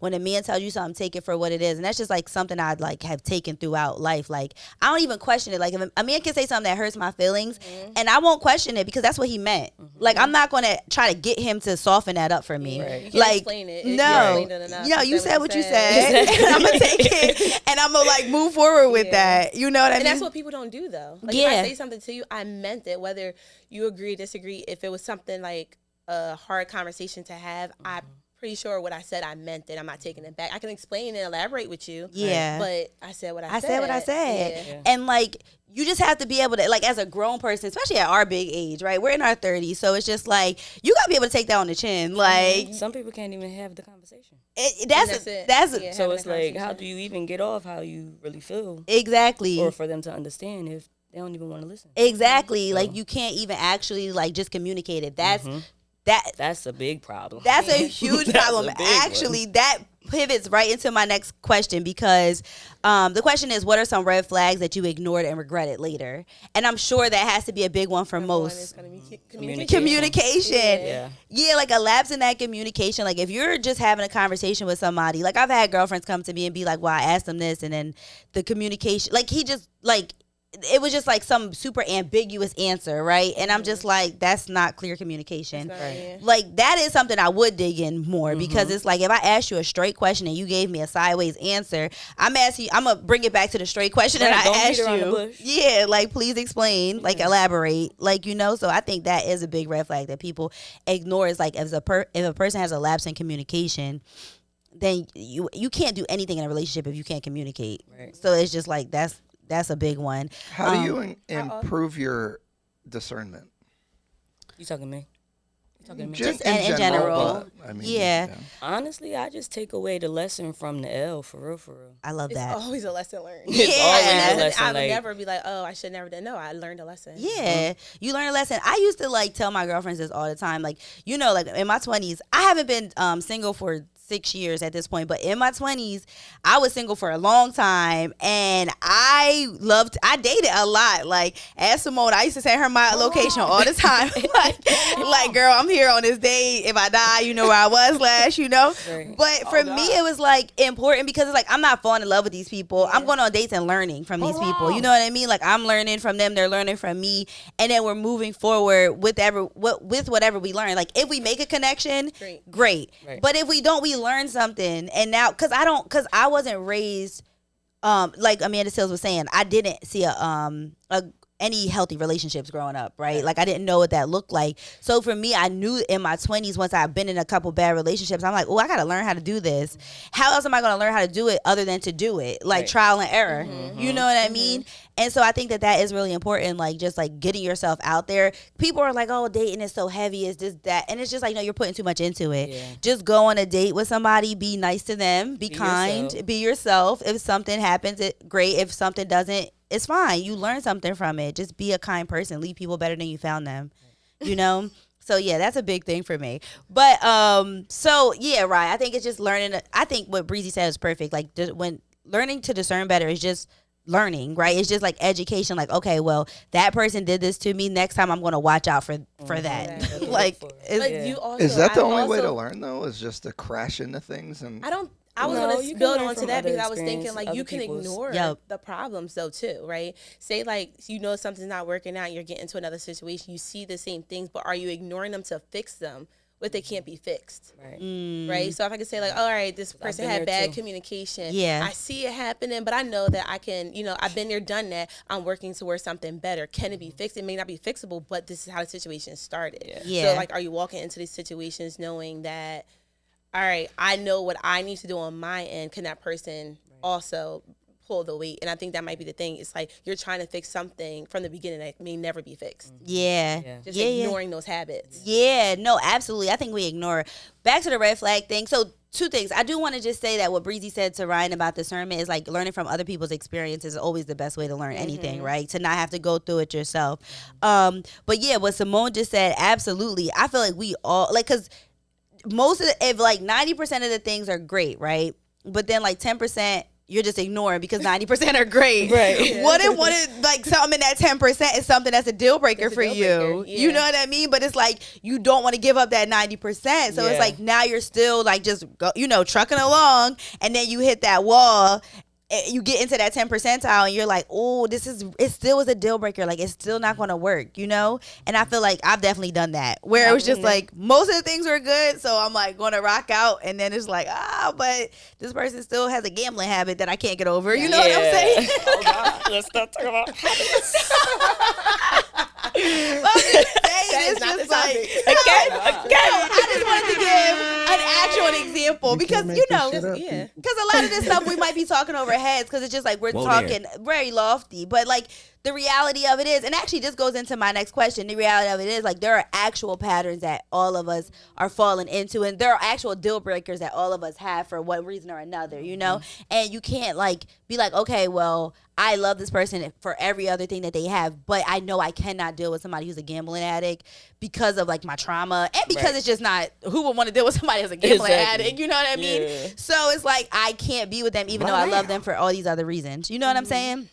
when a man tells you something, take it for what it is. And that's just like something I'd like have taken throughout life. Like, I don't even question it. Like, if a man can say something that hurts my feelings, and I won't question it because that's what he meant. Like, I'm not going to try to get him to soften that up for me. Right. You can't Like, explain it. no, you said what you said, and I'm gonna take it, and I'm gonna like move forward with that. You know what I mean? And that's what people don't do though. Like, Yeah. if I say something to you, I meant it. Whether you agree, disagree, if it was something like a hard conversation to have, I'm pretty sure what I said, I meant it. I'm not taking it back. I can explain and elaborate with you. Yeah. But I said what I said. I said what I said. Yeah. And like, you just have to be able to, like, as a grown person, especially at our big age, right? We're in our 30s. So it's just like, you got to be able to take that on the chin. Like, Some people can't even have the conversation. that's it. yeah, So it's like, how do you even get off how you really feel? exactly. Or for them to understand if they don't even want to listen. Exactly. Like, you can't even actually like just communicate it. That's a big problem. That's a huge That's problem. a big one. Actually, that pivots right into my next question because the question is, what are some red flags that you ignored and regretted later? And I'm sure that has to be a big one for most. Communication. Yeah, like a lapse in that communication. Like, if you're just having a conversation with somebody, like I've had girlfriends come to me and be like, well, I asked him this, and then the communication, like he just like, it was just like some super ambiguous answer, right? And I'm just like, that's not clear communication. Like, that is something I would dig in more because it's like, if I asked you a straight question and you gave me a sideways answer, I'm gonna bring it back to the straight question that I asked you. Yeah, like, please explain, like elaborate, like, you know. So I think that is a big red flag that people ignore. Is like, if a person has a lapse in communication, then you can't do anything in a relationship if you can't communicate. Right. So it's just like, that's a big one. How do you improve your discernment? You talking to me? You talking to me? Just in general. I mean, yeah. Honestly, I just take away the lesson from the L, for real, for real. I love that. It's always a lesson learned. It's always a lesson. I would never be like, oh, I should never done. No, I learned a lesson. Yeah, you learn a lesson. I used to like tell my girlfriends this all the time. Like, you know, like in my 20s, I haven't been single for 6 years at this point, but in my 20s I was single for a long time, and I dated a lot. Like, as Simone, I used to send her my location all the time. like, girl, I'm here on this day. If I die, you know where I was last, you know. Right. But for me, it was like important because it's like, I'm not falling in love with these people. I'm going on dates and learning from these people. You know what I mean? Like, I'm learning from them, they're learning from me, and then we're moving forward with whatever we learn. Like, if we make a connection, great. Right. But if we don't, we learn something. And now, because I wasn't raised like Amanda Seales was saying, I didn't see any healthy relationships growing up, right? Like, I didn't know what that looked like. So for me, I knew in my 20s, once I've been in a couple bad relationships, I'm like, oh, I got to learn how to do this. How else am I going to learn how to do it other than to do it? Like, trial and error. You know what I mean? And so I think that is really important, like, just like getting yourself out there. People are like, oh, dating is so heavy, it's this, that. And it's just like, no, you're putting too much into it. Yeah. Just go on a date with somebody, be nice to them, be kind, be yourself. If something happens, great. If something doesn't, it's fine. You learn something from it. Just be a kind person. Leave people better than you found them. You know? So yeah, that's a big thing for me. But so yeah, right. I think it's just learning. I think what Breezy said is perfect. Like, when learning to discern better is just learning, right? It's just like education. Like, okay, well, that person did this to me. Next time, I'm going to watch out for that. Like, you also, is that the only way to learn though? Is just to crash into things? And I was going to build onto that because I was thinking, like, you can ignore the problems, though, too, right? Say, like, you know something's not working out, you're getting into another situation, you see the same things, but are you ignoring them to fix them? But they can't be fixed, right? So if I could say, like, all right, this person had bad communication. Yeah. I see it happening, but I know that I can, you know, I've been there, done that. I'm working towards something better. Can it be fixed? It may not be fixable, but this is how the situation started. Yeah. So, like, are you walking into these situations knowing that, all right, I know what I need to do on my end. Can that person also pull the weight? And I think that might be the thing. It's like, you're trying to fix something from the beginning that may never be fixed. Just ignoring those habits. Yeah, no, absolutely. I think we ignore. Back to the red flag thing. So 2 things. I do want to just say that what Breezy said to Ryan about discernment is, like, learning from other people's experiences is always the best way to learn anything, right? To not have to go through it yourself. But yeah, what Simone just said, absolutely. I feel like we all, like, because most of if like 90% of the things are great, right? But then like 10%, you're just ignoring because 90% are great. Right. Yeah. What if like something in that 10% is something that's a deal breaker for you? Yeah. You know what I mean? But it's like you don't want to give up that 90%. So it's like now you're still like just trucking along, and then you hit that wall. You get into that 10 percentile and you're like, oh, it still is a deal breaker. Like, it's still not going to work, And I feel like I've definitely done that where it was just like most of the things were good. So I'm like going to rock out. And then it's like, but this person still has a gambling habit that I can't get over. You know what I'm saying? Oh, God. Let's not talk about habits. It's just like, I just wanted to give an actual example because, because a lot of this stuff we might be talking over heads because it's just like we're talking very lofty. But like the reality of it is, and actually this goes into my next question, the reality of it is like there are actual patterns that all of us are falling into, and there are actual deal breakers that all of us have for one reason or another, and you can't like be like, okay, well, I love this person for every other thing that they have, but I know I cannot deal with somebody who's a gambling addict because of like my trauma, and because it's just not, who would want to deal with somebody who's a gambling addict, you know what I mean? So it's like I can't be with them even though I love them for all these other reasons, you know what I'm saying?